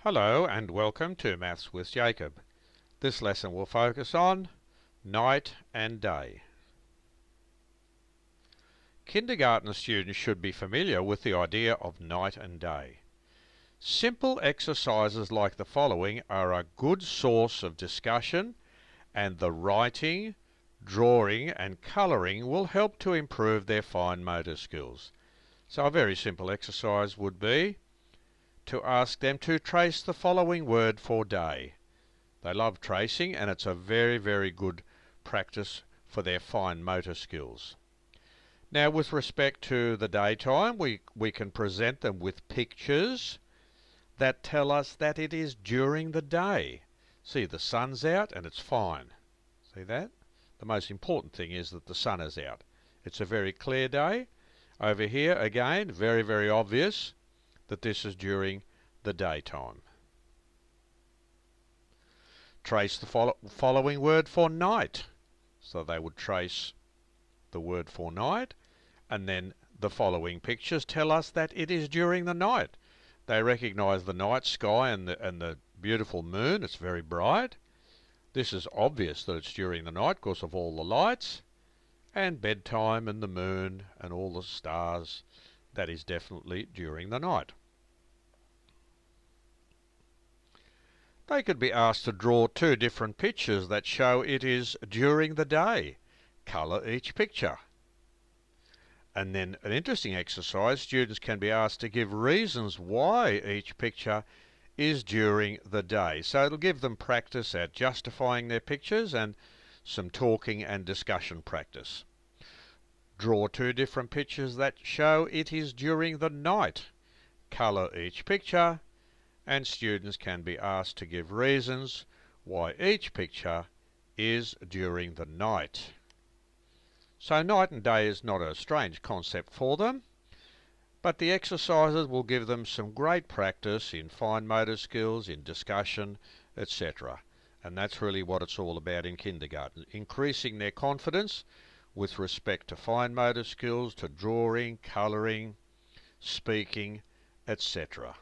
Hello and welcome to Maths with Jacob. This lesson will focus on night and day. Kindergarten students should be familiar with the idea of night and day. Simple exercises like the following are a good source of discussion, and the writing, drawing and colouring will help to improve their fine motor skills. So a very simple exercise would be to ask them to trace the following word for day. They love tracing, and it's a very good practice for their fine motor skills. Now, with respect to the daytime, we can present them with pictures that tell us that it is during the day. See, the sun's out and it's fine. See that? The most important thing is that the sun is out. It's a very clear day. Over here, again, very obvious that this is during the daytime. Trace the following word for night. So they would trace the word for night, and then the following pictures tell us that it is during the night. They recognise the night sky and the beautiful moon. It's very bright. This is obvious that it's during the night because of all the lights, and bedtime and the moon and all the stars. That is definitely during the night. They could be asked to draw two different pictures that show it is during the day. Colour each picture. And then an interesting exercise, students can be asked to give reasons why each picture is during the day. So it'll give them practice at justifying their pictures and some talking and discussion practice. Draw two different pictures that show it is during the night. Colour each picture, and students can be asked to give reasons why each picture is during the night. So night and day is not a strange concept for them, but the exercises will give them some great practice in fine motor skills, in discussion, etc. And that's really what it's all about in kindergarten, increasing their confidence with respect to fine motor skills, to drawing, colouring, speaking, etc.